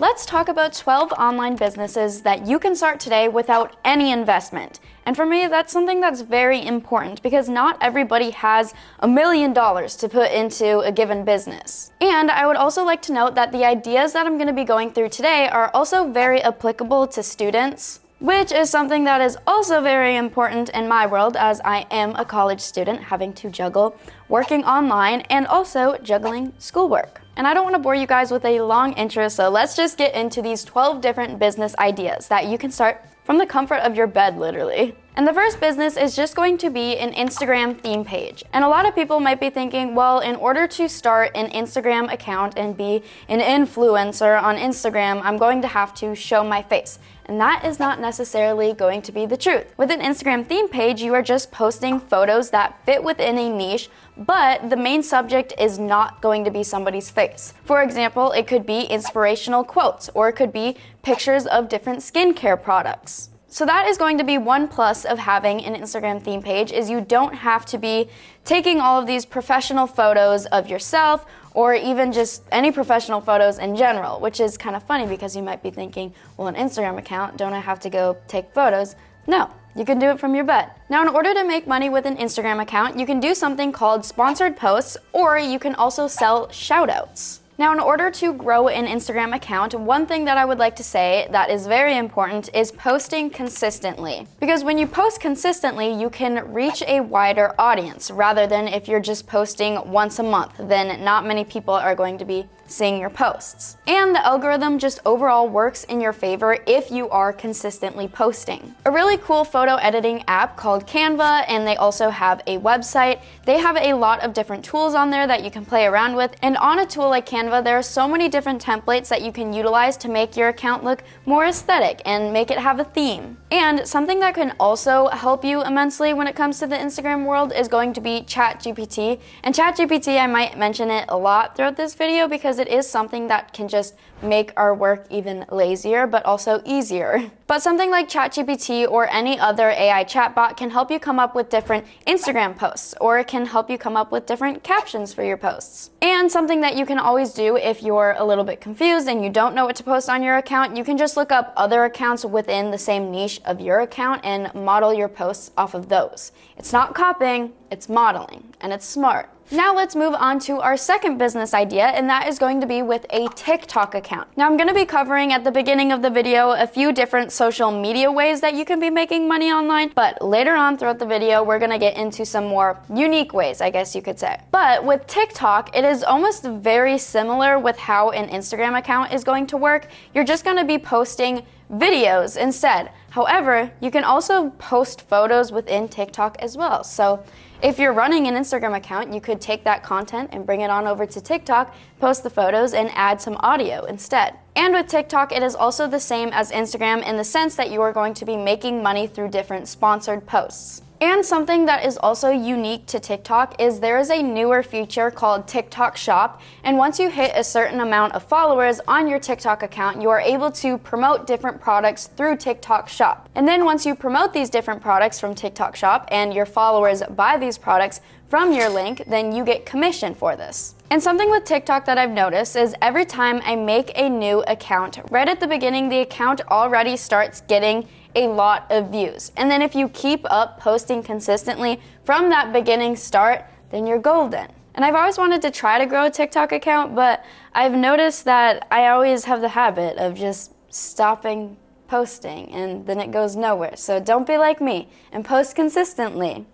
Let's talk about 12 online businesses that you can start today without any investment. And for me, that's something that's very important because not everybody has $1 million to put into a given business. And I would also like to note that the ideas that I'm going to be going through today are also very applicable to students, which is something that is also very important in my world as I am a college student having to juggle working online and also juggling schoolwork. And I don't want to bore you guys with a long intro, so let's just get into these 12 different business ideas that you can start from the comfort of your bed, literally. And the first business is just going to be an Instagram theme page. And a lot of people might be thinking, well, in order to start an Instagram account and be an influencer on Instagram, I'm going to have to show my face. And that is not necessarily going to be the truth. With an Instagram theme page, you are just posting photos that fit within a niche, but the main subject is not going to be somebody's face. For example, it could be inspirational quotes, or it could be pictures of different skincare products. So that is going to be one plus of having an Instagram theme page, is you don't have to be taking all of these professional photos of yourself or even just any professional photos in general, which is kind of funny because you might be thinking, well, an Instagram account, don't I have to go take photos? No, you can do it from your bed. Now, in order to make money with an Instagram account, you can do something called sponsored posts, or you can also sell shoutouts. Now, in order to grow an Instagram account, one thing that I would like to say that is very important is posting consistently. Because when you post consistently, you can reach a wider audience, rather than if you're just posting once a month, then not many people are going to be seeing your posts. And the algorithm just overall works in your favor if you are consistently posting. A really cool photo editing app called Canva, and they also have a website. They have a lot of different tools on there that you can play around with, and on a tool like Canva, there are so many different templates that you can utilize to make your account look more aesthetic and make it have a theme. And something that can also help you immensely when it comes to the Instagram world is going to be ChatGPT. And ChatGPT, I might mention it a lot throughout this video because it is something that can just make our work even lazier, but also easier. But something like ChatGPT or any other AI chatbot can help you come up with different Instagram posts, or it can help you come up with different captions for your posts. And something that you can always do if you're a little bit confused and you don't know what to post on your account, you can just look up other accounts within the same niche of your account and model your posts off of those. It's not copying, it's modeling, and it's smart. Now let's move on to our second business idea, and that is going to be with a TikTok account. Now I'm going to be covering at the beginning of the video a few different social media ways that you can be making money online, but later on throughout the video we're going to get into some more unique ways, I guess you could say. But with TikTok, it is almost very similar with how an Instagram account is going to work. You're just going to be posting videos instead. However, you can also post photos within TikTok as well. So if you're running an Instagram account, you could take that content and bring it on over to TikTok, post the photos, and add some audio instead. And with TikTok, it is also the same as Instagram in the sense that you are going to be making money through different sponsored posts. And something that is also unique to TikTok is there is a newer feature called TikTok Shop, and once you hit a certain amount of followers on your TikTok account, you are able to promote different products through TikTok Shop. And then once you promote these different products from TikTok Shop and your followers buy these products from your link, then you get commission for this. And something with TikTok that I've noticed is every time I make a new account, right at the beginning, the account already starts getting a lot of views. And then if you keep up posting consistently from that beginning start, then you're golden. And I've always wanted to try to grow a TikTok account, but I've noticed that I always have the habit of just stopping posting and then it goes nowhere. So don't be like me and post consistently.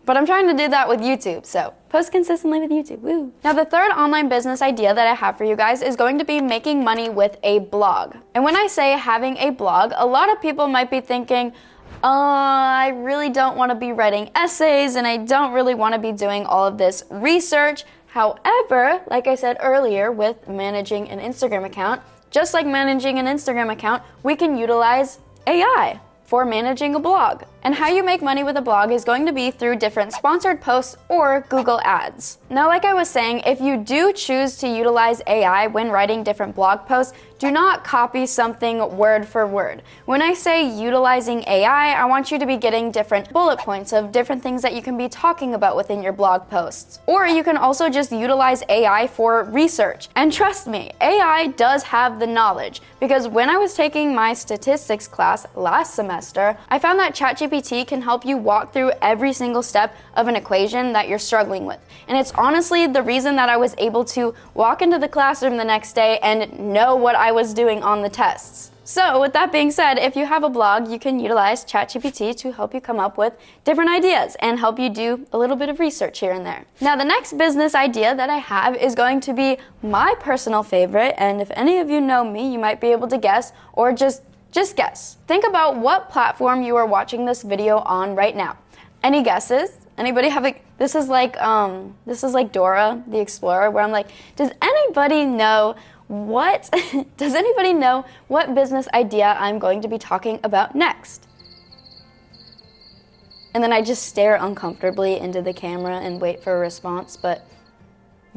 But I'm trying to do that with YouTube, so post consistently with YouTube, woo. Now the third online business idea that I have for you guys is going to be making money with a blog. And when I say having a blog, a lot of people might be thinking, I really don't want to be writing essays and I don't really want to be doing all of this research. However, like I said earlier with managing an Instagram account, just like managing an Instagram account, we can utilize AI for managing a blog. And how you make money with a blog is going to be through different sponsored posts or Google Ads. Now, like I was saying, if you do choose to utilize AI when writing different blog posts, do not copy something word for word. When I say utilizing AI, I want you to be getting different bullet points of different things that you can be talking about within your blog posts. Or you can also just utilize AI for research. And trust me, AI does have the knowledge, because when I was taking my statistics class last semester, I found that ChatGPT can help you walk through every single step of an equation that you're struggling with. And it's honestly the reason that I was able to walk into the classroom the next day and know what I was doing on the tests. So with that being said, if you have a blog, you can utilize ChatGPT to help you come up with different ideas and help you do a little bit of research here and there. Now, the next business idea that I have is going to be my personal favorite, and if any of you know me, you might be able to guess, or just guess. Think about what platform you are watching this video on right now. Any guesses? Anybody have a, this is like Dora the Explorer, where I'm like, does anybody know what business idea I'm going to be talking about next? And then I just stare uncomfortably into the camera and wait for a response, but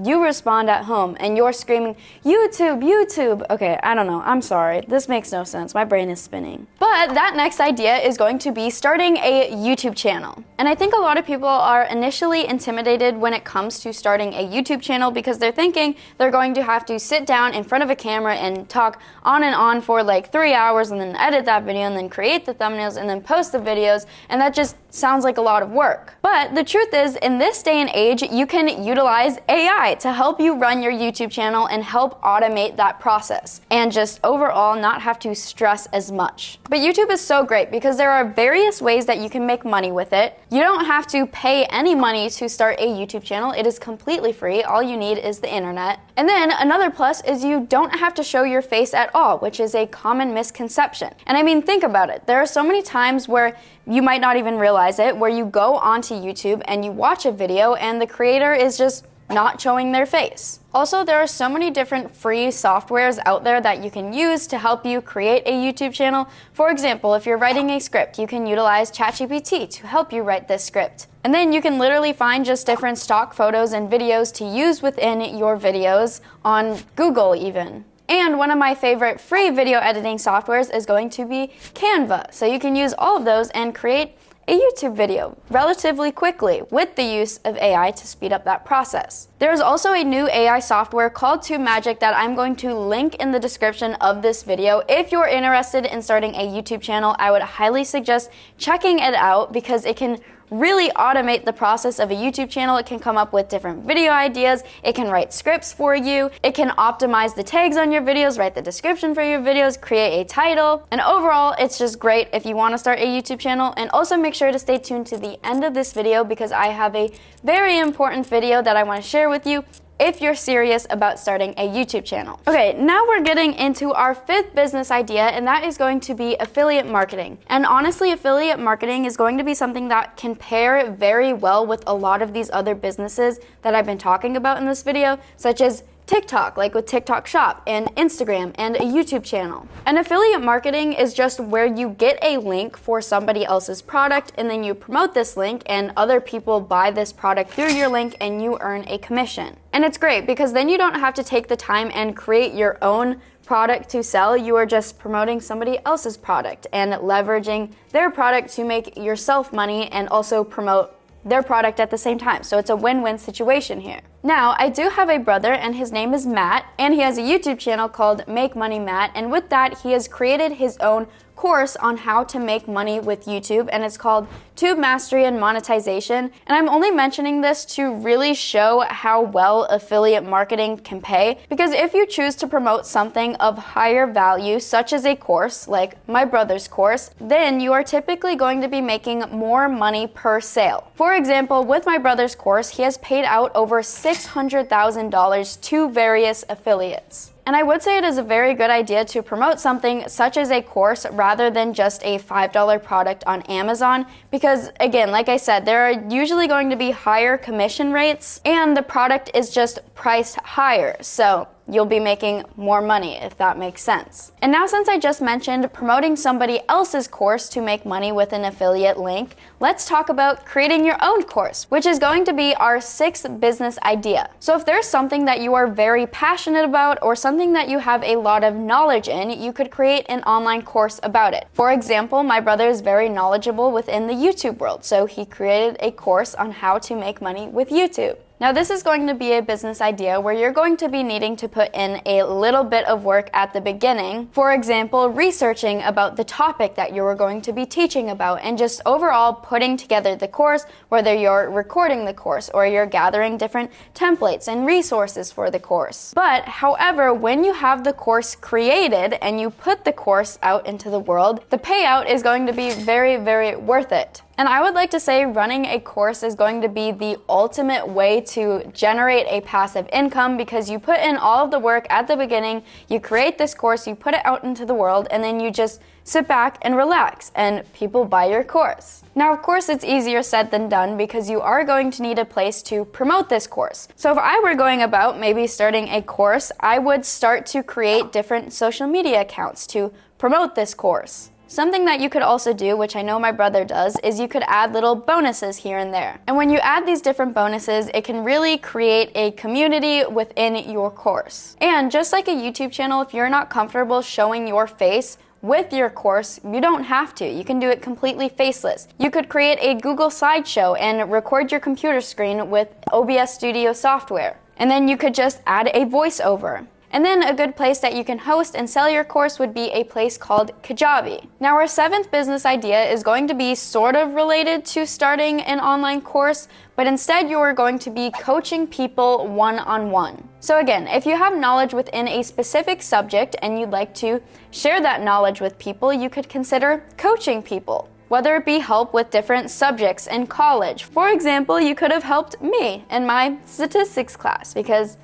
you respond at home and you're screaming, YouTube, YouTube. Okay, I don't know. I'm sorry. This makes no sense. My brain is spinning. But that next idea is going to be starting a YouTube channel. And I think a lot of people are initially intimidated when it comes to starting a YouTube channel because they're thinking they're going to have to sit down in front of a camera and talk on and on for like 3 hours and then edit that video and then create the thumbnails and then post the videos, and that just sounds like a lot of work. But the truth is, in this day and age, you can utilize AI to help you run your YouTube channel and help automate that process and just overall not have to stress as much. But YouTube is so great because there are various ways that you can make money with it. You don't have to pay any money to start a YouTube channel. It is completely free. All you need is the internet. And then another plus is you don't have to show your face at all, which is a common misconception. And I mean, think about it. There are so many times where you might not even realize it, where you go onto YouTube and you watch a video and the creator is just not showing their face. Also, there are so many different free softwares out there that you can use to help you create a YouTube channel. For example, if you're writing a script, you can utilize ChatGPT to help you write this script. And then you can literally find just different stock photos and videos to use within your videos on Google even. And one of my favorite free video editing softwares is going to be Canva. So you can use all of those and create a YouTube video relatively quickly with the use of AI to speed up that process. There is also a new AI software called TubeMagic that I'm going to link in the description of this video. If you're interested in starting a YouTube channel, I would highly suggest checking it out because it can really automate the process of a YouTube channel. It can come up with different video ideas. It can write scripts for you. It can optimize the tags on your videos, write the description for your videos, create a title. And overall, it's just great if you want to start a YouTube channel. And also make sure to stay tuned to the end of this video because I have a very important video that I want to share with you if you're serious about starting a YouTube channel. Okay, now we're getting into our fifth business idea, and that is going to be affiliate marketing. And honestly, affiliate marketing is going to be something that can pair very well with a lot of these other businesses that I've been talking about in this video, such as TikTok, like with TikTok Shop, and Instagram, and a YouTube channel. And affiliate marketing is just where you get a link for somebody else's product, and then you promote this link, and other people buy this product through your link, and you earn a commission. And it's great because then you don't have to take the time and create your own product to sell. You are just promoting somebody else's product and leveraging their product to make yourself money and also promote their product at the same time. So it's a win-win situation here. Now, I do have a brother and his name is Matt, and he has a YouTube channel called Make Money Matt, and with that, he has created his own course on how to make money with YouTube, and it's called Tube Mastery and Monetization. And I'm only mentioning this to really show how well affiliate marketing can pay, because if you choose to promote something of higher value, such as a course, like my brother's course, then you are typically going to be making more money per sale. For example, with my brother's course, he has paid out over $600,000 to various affiliates. And I would say it is a very good idea to promote something such as a course rather than just a $5 product on Amazon because, again, like I said, there are usually going to be higher commission rates and the product is just priced higher. So you'll be making more money, if that makes sense. And now, since I just mentioned promoting somebody else's course to make money with an affiliate link, let's talk about creating your own course, which is going to be our 6th business idea. So if there's something that you are very passionate about or something that you have a lot of knowledge in, you could create an online course about it. For example, my brother is very knowledgeable within the YouTube world, so he created a course on how to make money with YouTube. Now, this is going to be a business idea where you're going to be needing to put in a little bit of work at the beginning. For example, researching about the topic that you are going to be teaching about and just overall putting together the course, whether you're recording the course or you're gathering different templates and resources for the course. But, however, when you have the course created and you put the course out into the world, the payout is going to be very, very worth it. And I would like to say running a course is going to be the ultimate way to generate a passive income, because you put in all of the work at the beginning, you create this course, you put it out into the world, and then you just sit back and relax, and people buy your course. Now, of course, it's easier said than done because you are going to need a place to promote this course. So if I were going about maybe starting a course, I would start to create different social media accounts to promote this course. Something that you could also do, which I know my brother does, is you could add little bonuses here and there. And when you add these different bonuses, it can really create a community within your course. And just like a YouTube channel, if you're not comfortable showing your face with your course, you don't have to. You can do it completely faceless. You could create a Google slideshow and record your computer screen with OBS Studio software. And then you could just add a voiceover. And then a good place that you can host and sell your course would be a place called Kajabi. Now, our 7th business idea is going to be sort of related to starting an online course, but instead you are going to be coaching people one-on-one. So again, if you have knowledge within a specific subject and you'd like to share that knowledge with people, you could consider coaching people. Whether it be help with different subjects in college. For example, you could have helped me in my statistics class because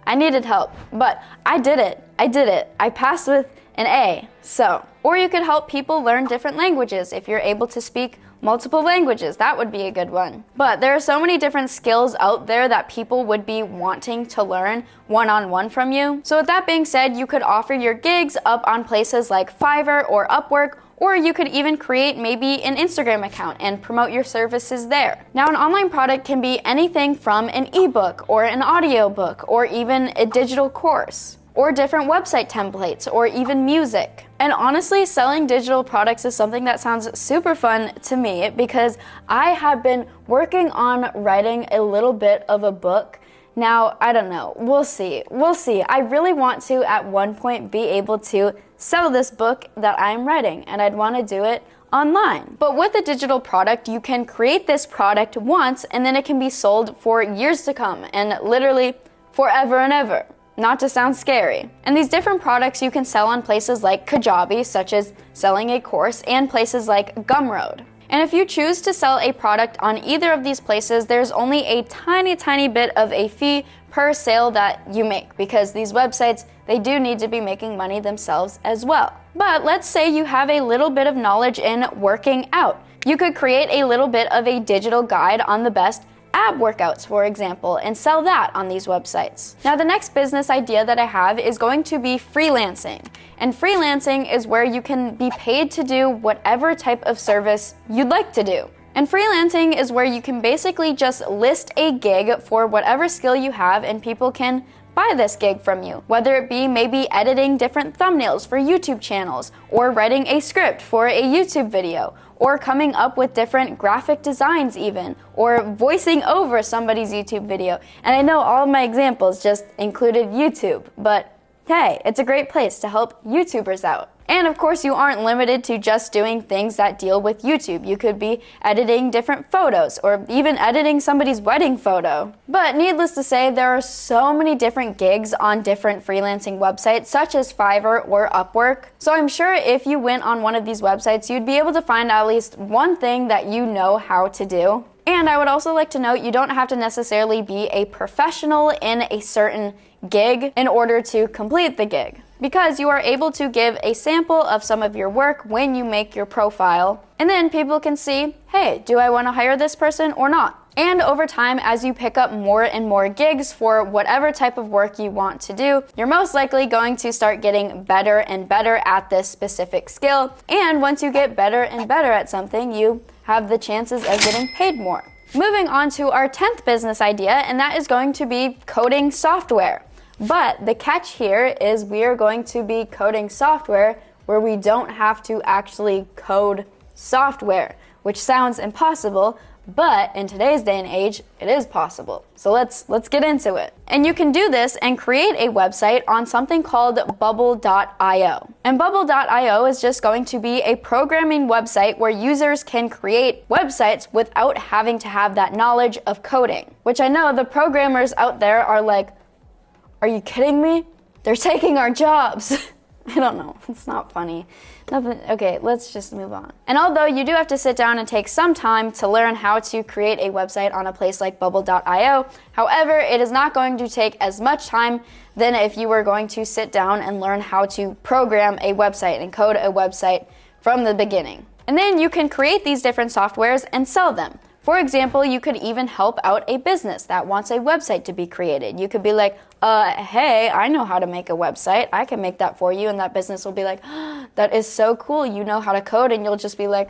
I needed help, but I did it. I passed with an A, so. Or you could help people learn different languages. If you're able to speak multiple languages, that would be a good one. But there are so many different skills out there that people would be wanting to learn one-on-one from you. So with that being said, you could offer your gigs up on places like Fiverr or Upwork, or you could even create maybe an Instagram account and promote your services there. Now, an online product can be anything from an ebook or an audiobook or even a digital course or different website templates or even music. And honestly, selling digital products is something that sounds super fun to me because I have been working on writing a little bit of a book. Now, I don't know. We'll see. I really want to, at one point, be able to sell this book that I'm writing, and I'd want to do it online. But with a digital product, you can create this product once, and then it can be sold for years to come, and literally forever and ever. Not to sound scary. And these different products you can sell on places like Kajabi, such as selling a course, and places like Gumroad. And if you choose to sell a product on either of these places, there's only a tiny bit of a fee per sale that you make, because these websites, they do need to be making money themselves as well. But let's say you have a little bit of knowledge in working out. You could create a little bit of a digital guide on the best ab workouts, for example, and sell that on these websites. Now, the next business idea that I have is going to be freelancing. And freelancing is where you can be paid to do whatever type of service you'd like to do. And freelancing is where you can basically just list a gig for whatever skill you have, and people can buy this gig from you, whether it be maybe editing different thumbnails for YouTube channels, or writing a script for a YouTube video, or coming up with different graphic designs even, or voicing over somebody's YouTube video. And I know all of my examples just included YouTube, but hey, it's a great place to help YouTubers out. And of course, you aren't limited to just doing things that deal with YouTube. You could be editing different photos or even editing somebody's wedding photo. But needless to say, there are so many different gigs on different freelancing websites, such as Fiverr or Upwork. So I'm sure if you went on one of these websites, you'd be able to find at least one thing that you know how to do. And I would also like to note, you don't have to necessarily be a professional in a certain gig in order to complete the gig, because you are able to give a sample of some of your work when you make your profile, and then people can see, hey, do I want to hire this person or not? And over time, as you pick up more and more gigs for whatever type of work you want to do, you're most likely going to start getting better and better at this specific skill. And once you get better and better at something, you have the chances of getting paid more. Moving on to our 10th business idea, and that is going to be coding software. But the catch here is we are going to be coding software where we don't have to actually code software, which sounds impossible, but in today's day and age, it is possible. So let's get into it. And you can do this and create a website on something called bubble.io. And bubble.io is just going to be a programming website where users can create websites without having to have that knowledge of coding, which I know the programmers out there are like, are you kidding me? They're taking our jobs. I don't know, it's not funny. Nothing. Okay, let's just move on. And although you do have to sit down and take some time to learn how to create a website on a place like bubble.io, however, it is not going to take as much time than if you were going to sit down and learn how to program a website and code a website from the beginning. And then you can create these different softwares and sell them. For example, you could even help out a business that wants a website to be created. You could be like, hey, I know how to make a website. I can make that for you. And that business will be like, oh, that is so cool. You know how to code. And you'll just be like,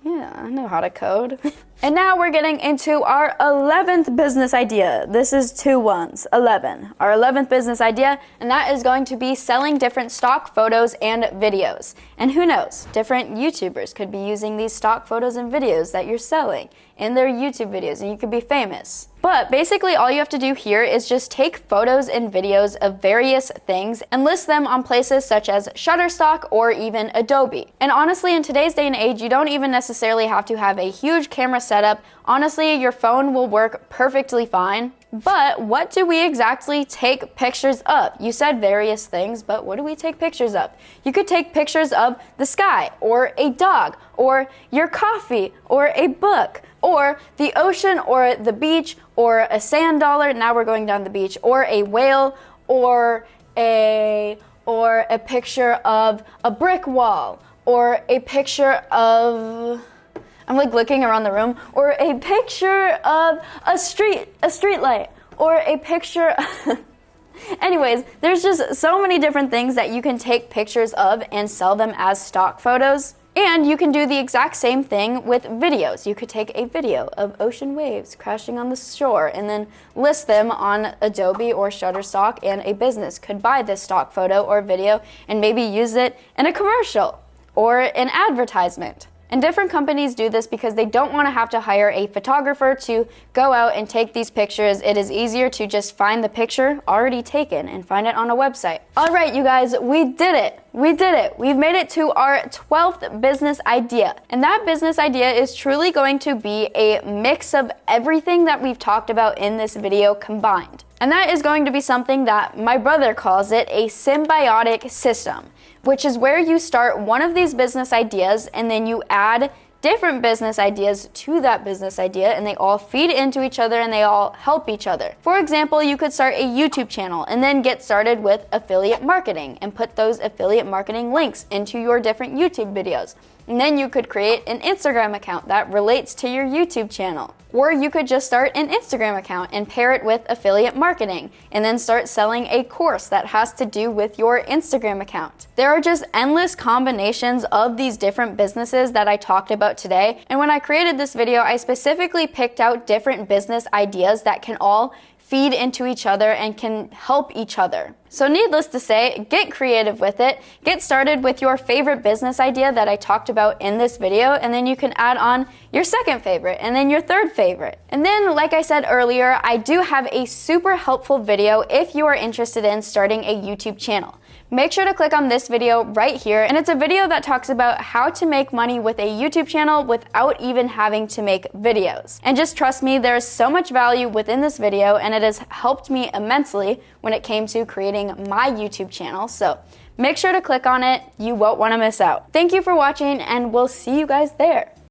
yeah, I know how to code. And now we're getting into our 11th business idea. This is 2 ones, 11. Our 11th business idea, and that is going to be selling different stock photos and videos. And who knows, different YouTubers could be using these stock photos and videos that you're selling in their YouTube videos, and you could be famous. But basically all you have to do here is just take photos and videos of various things and list them on places such as Shutterstock or even Adobe. And honestly, in today's day and age, you don't even necessarily have to have a huge camera setup. Honestly, your phone will work perfectly fine. But what do we exactly take pictures of? You said various things, but what do we take pictures of? You could take pictures of the sky, or a dog, or your coffee, or a book, or the ocean, or the beach, or a sand dollar, now we're going down the beach, or a whale, or a picture of a brick wall, or a picture of, I'm like looking around the room, or a picture of a street light, or a picture Anyways, there's just so many different things that you can take pictures of and sell them as stock photos. And you can do the exact same thing with videos. You could take a video of ocean waves crashing on the shore and then list them on Adobe or Shutterstock, and a business could buy this stock photo or video and maybe use it in a commercial or an advertisement. And different companies do this because they don't want to have to hire a photographer to go out and take these pictures. It is easier to just find the picture already taken and find it on a website. All right, you guys, we did it. We did it. We've made it to our 12th business idea. And that business idea is truly going to be a mix of everything that we've talked about in this video combined. And that is going to be something that my brother calls it a symbiotic system, which is where you start one of these business ideas and then you add different business ideas to that business idea, and they all feed into each other and they all help each other. For example, you could start a YouTube channel and then get started with affiliate marketing and put those affiliate marketing links into your different YouTube videos. And then you could create an Instagram account that relates to your YouTube channel. Or you could just start an Instagram account and pair it with affiliate marketing and then start selling a course that has to do with your Instagram account. There are just endless combinations of these different businesses that I talked about today. And when I created this video, I specifically picked out different business ideas that can all feed into each other and can help each other. So needless to say, get creative with it. Get started with your favorite business idea that I talked about in this video, and then you can add on your second favorite and then your third favorite. And then, like I said earlier, I do have a super helpful video if you are interested in starting a YouTube channel. Make sure to click on this video right here, and it's a video that talks about how to make money with a YouTube channel without even having to make videos. And just trust me, there's so much value within this video, and it has helped me immensely when it came to creating my YouTube channel. So make sure to click on it. You won't want to miss out. Thank you for watching, and we'll see you guys there.